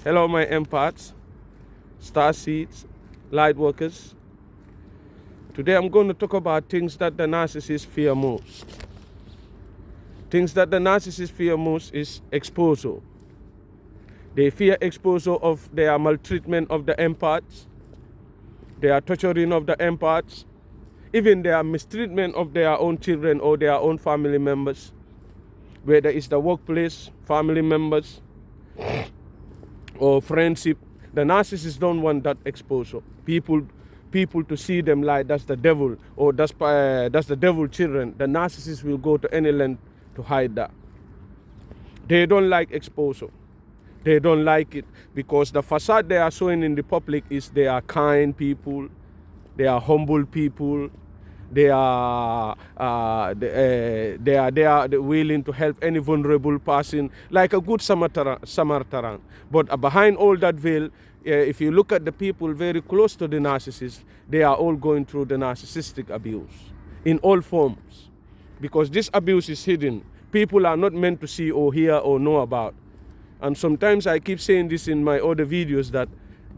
Hello, my empaths, star seeds, light workers. Today I'm going to talk about things that the narcissists fear most. Things that the narcissists fear most is exposure. They fear exposure of their maltreatment of the empaths, their torturing of the empaths, even their mistreatment of their own children or their own family members, whether it's the workplace, family members, or friendship. The narcissists don't want that exposure. People to see them like that's the devil or that's the devil children. The narcissists will go to any length to hide that. They don't like exposure. They don't like it because the facade they are showing in the public is they are kind people, they are humble people, they are willing to help any vulnerable person like a good Samaritan. But behind all that veil, if you look at the people very close to the narcissist, they are all going through the narcissistic abuse in all forms, because this abuse is hidden. People are not meant to see or hear or know about. And sometimes I keep saying this in my other videos, that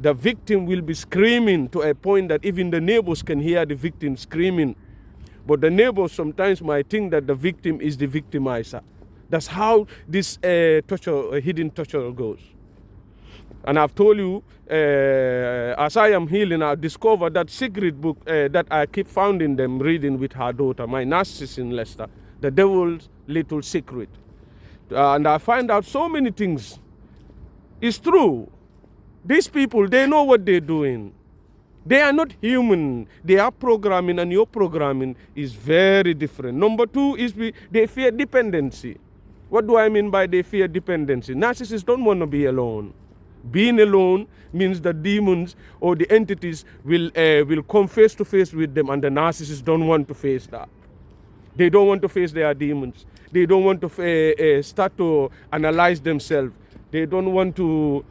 the victim will be screaming to a point that even the neighbors can hear the victim screaming. But the neighbors sometimes might think that the victim is the victimizer. That's how this hidden torture goes. And I've told you, as I am healing, I've discovered that secret book that I keep finding them reading with her daughter, my narcissist in Leicester, The Devil's Little Secret. And I find out so many things. It's true. These people, they know what they're doing. They are not human. They are programming, and your programming is very different. Number two is they fear dependency. What do I mean by they fear dependency? Narcissists don't want to be alone. Being alone means the demons or the entities will come face to face with them, and the narcissists don't want to face that. They don't want to face their demons. They don't want to start to analyze themselves. They don't want to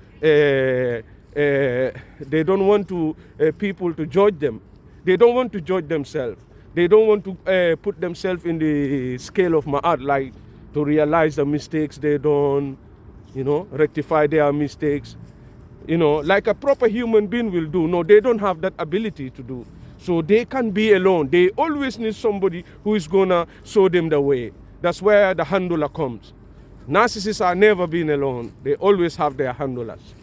people to judge them. They don't want to judge themselves. They don't want to put themselves in the scale of my art, like to realize the mistakes they done, rectify their mistakes, like a proper human being will do. No, they don't have that ability to do. So they can't be alone. They always need somebody who is gonna show them the way. That's where the handler comes. Narcissists are never been alone. They always have their handlers.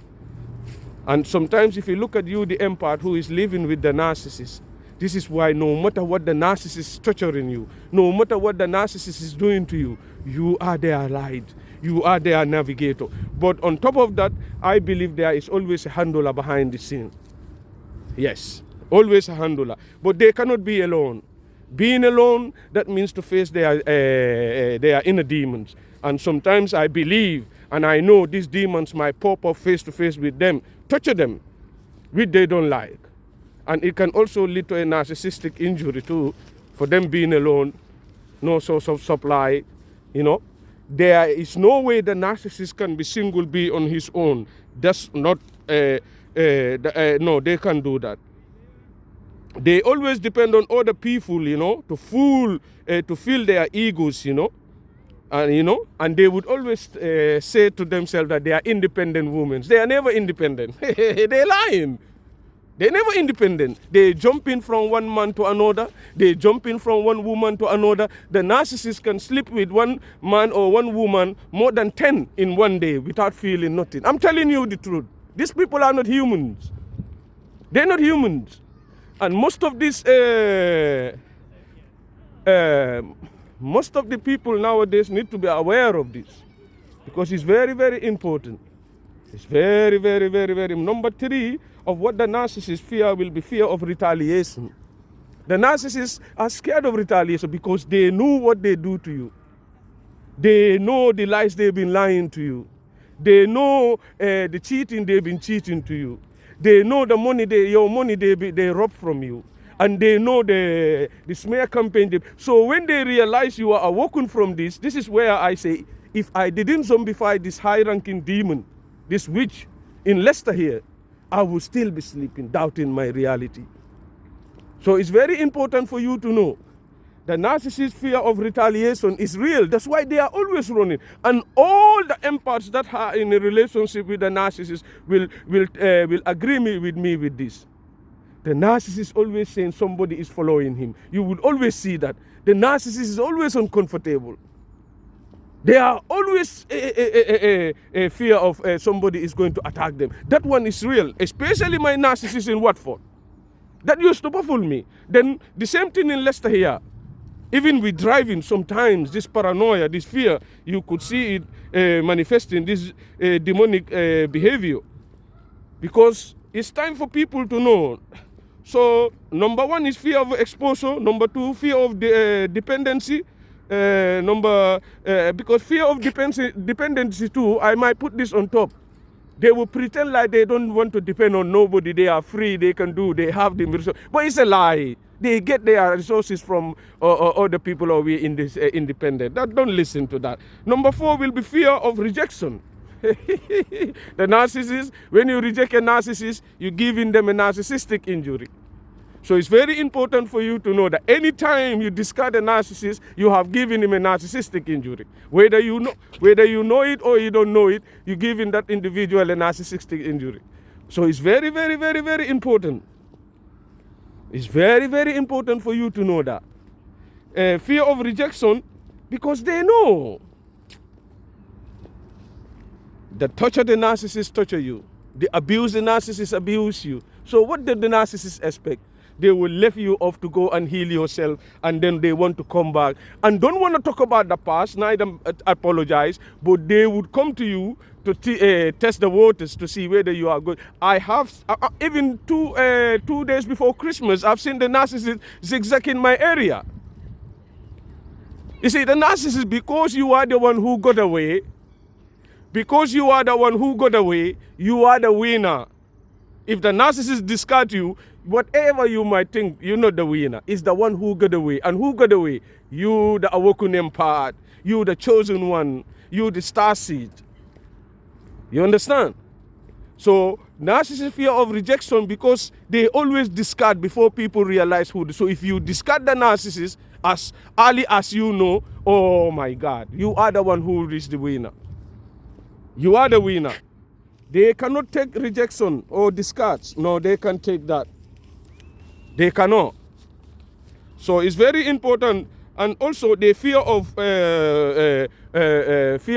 And sometimes if you look at you, the empath who is living with the narcissist, this is why no matter what the narcissist is torturing you, no matter what the narcissist is doing to you, you are their light. You are their navigator. But on top of that, I believe there is always a handler behind the scene. Yes, always a handler. But they cannot be alone. Being alone, that means to face their inner demons. And sometimes I believe and I know these demons might pop up face to face with them, torture them, which they don't like. And it can also lead to a narcissistic injury too, for them being alone, no source of supply, There is no way the narcissist can be single be on his own. That's not, no, they can't do that. They always depend on other people, to fill their egos, and they would always say to themselves that they are independent women. They are never independent. They're lying. They're never independent. They jump in from one man to another. They jump in from one woman to another. The narcissist can sleep with one man or one woman more than 10 in one day without feeling nothing. I'm telling you the truth. These people are not humans. They're not humans. And most of the people nowadays need to be aware of this, because it's very, very important. It's very, very, very, very. Number three of what the narcissists fear will be fear of retaliation. The narcissists are scared of retaliation because they know what they do to you. They know the lies they've been lying to you. They know the cheating they've been cheating to you. They know the money your money they rob from you. And they know the smear campaign. So when they realize you are awoken from this is where I say, if I didn't zombify this high-ranking demon, this witch in Leicester here, I would still be sleeping, doubting my reality. So it's very important for you to know The narcissist fear of retaliation is real. That's why they are always running. And all the empaths that are in a relationship with the narcissist will agree with me with this. The narcissist is always saying somebody is following him. You would always see that. The narcissist is always uncomfortable. They are always a fear of somebody is going to attack them. That one is real, especially my narcissist in Watford. That used to baffle me. Then the same thing in Leicester here. Even with driving, sometimes this paranoia, this fear, you could see it manifesting this demonic behavior. Because it's time for people to know. So, number one is fear of exposure. Number two, fear of dependency. Because fear of dependency too, I might put this on top. They will pretend like they don't want to depend on nobody. They are free. They can do. They have the resources. But it's a lie. They get their resources from other people or we in this independent. Don't listen to that. Number four will be fear of rejection. The narcissist, when you reject a narcissist, you're giving them a narcissistic injury. So it's very important for you to know that anytime you discard a narcissist, you have given him a narcissistic injury. Whether you know it or you don't know it, you're giving that individual a narcissistic injury. So it's very, very, very, very important. It's very, very important for you to know that. Fear of rejection, because they know. The torture the narcissist torture you. The abuse the narcissist abuse you. So what did the narcissist expect? They will leave you off to go and heal yourself, and then they want to come back and don't want to talk about the past, neither apologize, but they would come to you to test the waters to see whether you are good. I have, even 2 days before Christmas, I've seen the narcissist zigzag in my area. You see, the narcissist, because you are the one who got away, you are the winner. If the narcissist discard you, whatever you might think, you're not the winner. It's the one who got away. And who got away? You, the awoken empath. You, the chosen one. You, the star seed. You understand? So, narcissist fear of rejection because they always discard before people realize who. So, if you discard the narcissist as early as you know, oh my God, you are the one who is the winner. You are the winner. They cannot take rejection or discards. No, they can't take that. They cannot. So it's very important. And also the fear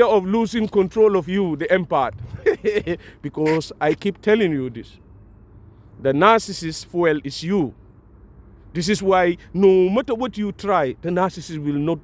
of losing control of you, the empath. Because I keep telling you this. The narcissist fuel is you. This is why no matter what you try, the narcissist will not,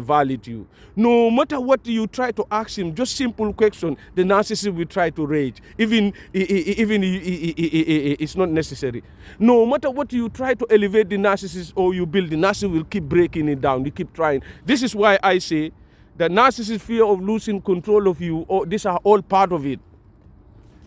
validate you. No matter what you try to ask him, just simple question, the narcissist will try to rage. Even it's not necessary. No matter what you try to elevate the narcissist or you build, the narcissist will keep breaking it down. You keep trying. This is why I say the narcissist fear of losing control of you, these are all part of it.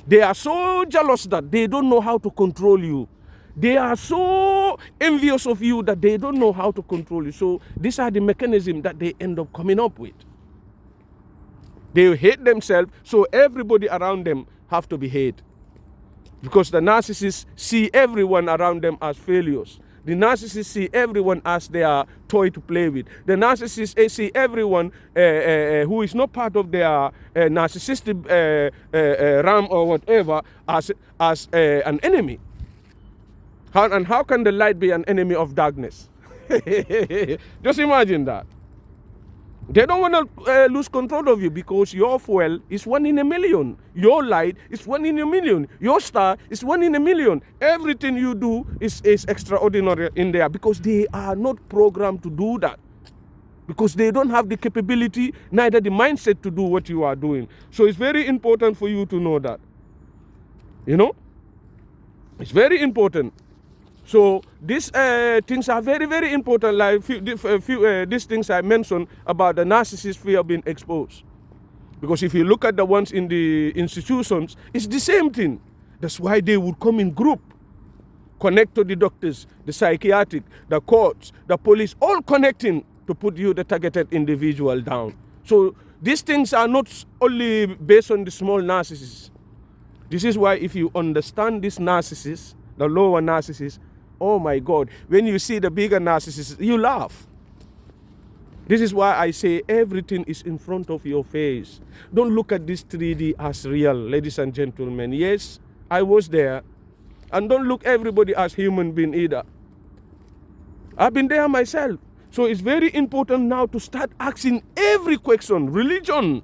They are so jealous that they don't know how to control you. They are so envious of you that they don't know how to control you. So these are the mechanisms that they end up coming up with. They hate themselves, so everybody around them have to be hate. Because the narcissists see everyone around them as failures. The narcissists see everyone as their toy to play with. The narcissists see everyone who is not part of their narcissistic realm or whatever as an enemy. How can the light be an enemy of darkness? Just imagine that. They don't want to lose control of you because your fuel is 1 in a million. Your light is 1 in a million. Your star is 1 in a million. Everything you do is extraordinary in there because they are not programmed to do that. Because they don't have the capability, neither the mindset to do what you are doing. So it's very important for you to know that. It's very important. So these things are very, very important. Like these things I mentioned about the narcissist fear of being exposed. Because if you look at the ones in the institutions, it's the same thing. That's why they would come in group, connect to the doctors, the psychiatric, the courts, the police, all connecting to put you, the targeted individual, down. So these things are not only based on the small narcissists. This is why if you understand this narcissist, the lower narcissist, Oh my God. When you see the bigger narcissists, you laugh. This is why I say everything is in front of your face. Don't look at this 3D as real, ladies and gentlemen. Yes, I was there. And don't look everybody as human being either. I've been there myself. So it's very important now to start asking every question. Religion,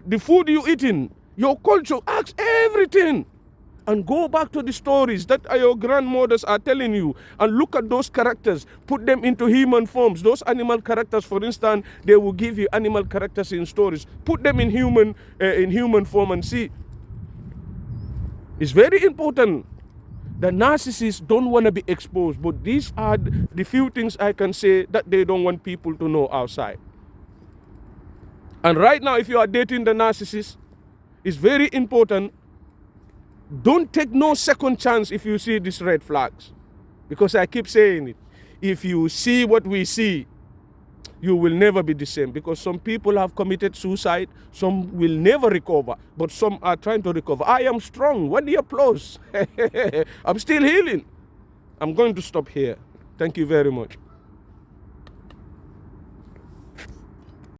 the food you eating, your culture, ask everything. And go back to the stories that your grandmothers are telling you and look at those characters, put them into human forms. Those animal characters, for instance, they will give you animal characters in stories. Put them in human form and see. It's very important. The narcissists don't want to be exposed, but these are the few things I can say that they don't want people to know outside. And right now, if you are dating the narcissist, it's very important. Don't take no second chance if you see these red flags. Because I keep saying it. If you see what we see, you will never be the same. Because some people have committed suicide. Some will never recover. But some are trying to recover. I am strong. What the applause? I'm still healing. I'm going to stop here. Thank you very much.